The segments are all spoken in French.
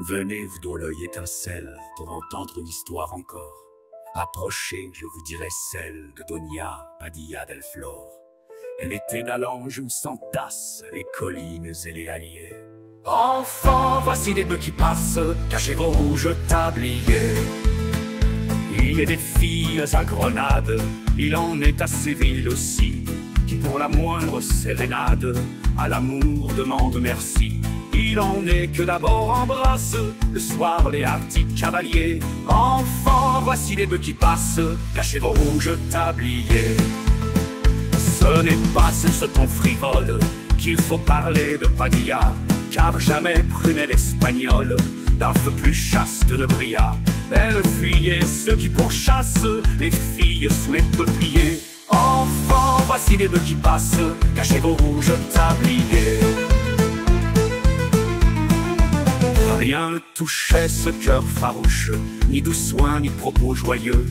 Venez, dont l'œil étincelle, pour entendre une histoire encore. Approchez, je vous dirai celle de Donia Padilla del Flor. Elle était d'un ange sans tasse, les collines et les halliers. Enfants, voici des bœufs qui passent, cachez vos rouges tabliers. Il y a des filles à Grenade, il en est à Séville aussi, qui pour la moindre sérénade, à l'amour demande merci. Il en est que d'abord embrasse, le soir les hardis cavaliers. Enfants, voici les bœufs qui passent, cachez vos rouges tabliers. Ce n'est pas sur ce ton frivole qu'il faut parler de Padilla, car jamais prunelle espagnole d'un feu plus chaste ne brilla. Elle fuyait ceux qui pourchassent les filles sous les peupliers. Enfants, voici les bœufs qui passent, cachez vos rouges tabliers. Rien ne touchait ce cœur farouche, ni doux soins, ni propos joyeux.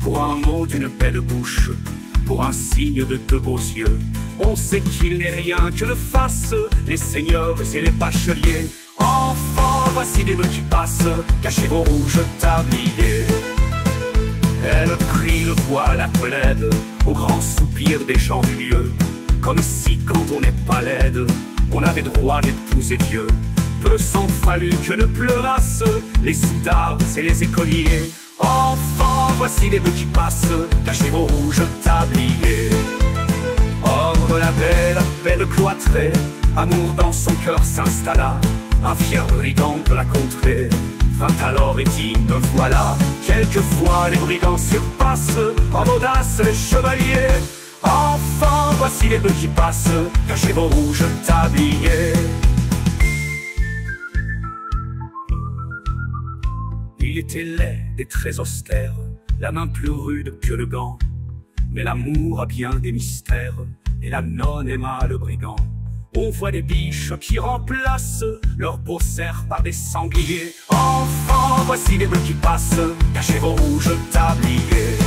Pour un mot d'une belle bouche, pour un signe de deux beaux yeux, on sait qu'il n'est rien que le fassent les seigneurs et les bacheliers. Enfants, voici des bœufs qui passent, cachez vos rouges tabliers. Elle prit le voile à plaide, au grand soupir des gens du lieu, comme si quand on n'est pas laide, on avait droit d'épouser Dieu. Peu s'en fallut que ne pleurassent les soudards et les écoliers. Enfants, voici les bœufs qui passent, cachez vos rouges tabliers. Or la belle cloîtrée, amour dans son cœur s'installa. Un fier brigand de la contrée vint alors et dit, me voilà. Quelquefois les brigands surpassent en audace les chevaliers. Enfants, voici les bœufs qui passent, cachez vos rouges tabliers. Il était laid et très austère, la main plus rude que le gant. Mais l'amour a bien des mystères, et la nonne aima le brigand. On voit des biches qui remplacent leurs beaux cerfs par des sangliers. Enfants, voici les bœufs qui passent, cachez vos rouges tabliers.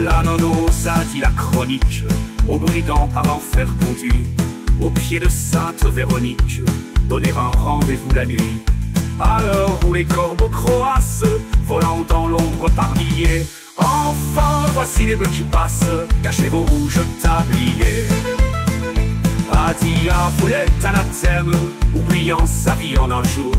La nonne osa dit la chronique, au brigand par enfer conduit, au pied de Sainte Véronique, donner un rendez-vous la nuit. À l'heure où les corbeaux croassent, volant dans l'ombre par milliers. Enfants, voici les bœufs qui passent, cachez vos rouges tabliers. Padilla voulait anathème, oubliant sa vie en un jour,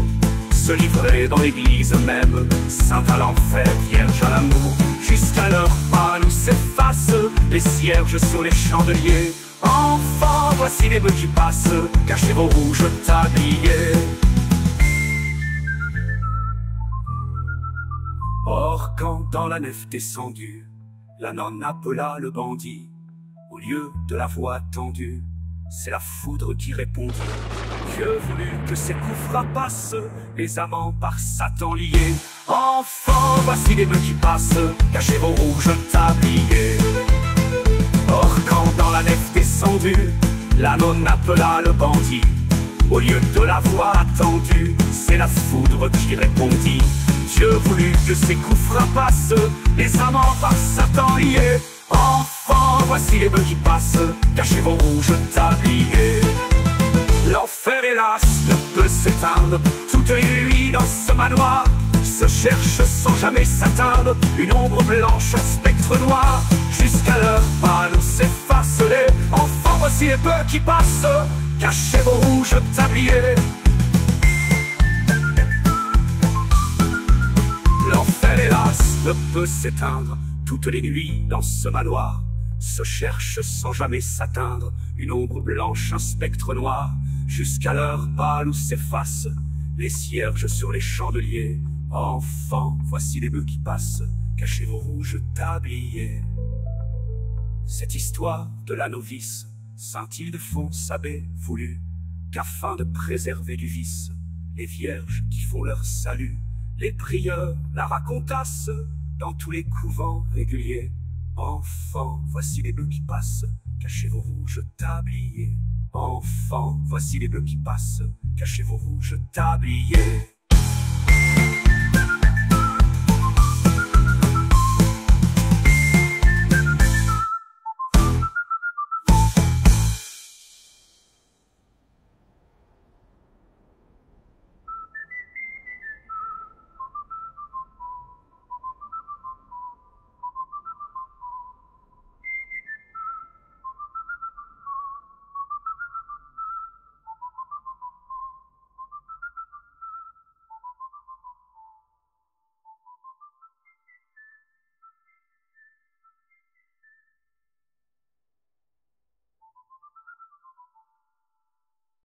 se livrer dans l'église même, saint à l'enfer, vierge à l'amour. Jusqu'à l'heure pâle où s'effacent les cierges sur les chandeliers. Enfants, voici les bœufs qui passent, cachez vos rouges tabliers. Or quand dans la nef descendue, la nonne appela le bandit, au lieu de la voix tendue, c'est la foudre qui répondit. Dieu voulut que ces coups frappassent les amants par Satan liés. Enfants, voici les bœufs qui passent, cachez vos rouges tabliers. Or quand dans la nef descendue, la nonne appela le bandit, au lieu de la voix attendue, c'est la foudre qui répondit. Dieu voulut que ces coups frappassent les amants par Satan liés. Enfants, voici les bœufs qui passent, cachez vos rouges tabliers. L'enfer hélas ne peut s'éteindre, toutes les nuits dans ce manoir se cherche sans jamais s'atteindre une ombre blanche, un spectre noir. Jusqu'à l'heure pâle où s'effacent les enfants, voici les bœufs qui passent, cachez vos rouges tabliers. L'enfer hélas ne peut s'éteindre, toutes les nuits dans ce manoir se cherche sans jamais s'atteindre une ombre blanche, un spectre noir. Jusqu'à l'heure pâle où s'effacent les cierges sur les chandeliers. Enfants, voici les bœufs qui passent, cachez vos rouges tabliers. Cette histoire de la novice, saint Ildefonse abbé voulut qu'afin de préserver du vice les vierges qui font leur salut, les prieurs la racontassent dans tous les couvents réguliers. Enfants, voici les bœufs qui passent, cachez vos rouges tabliers. Enfants, voici les bœufs qui passent, cachez vos rouges tabliers.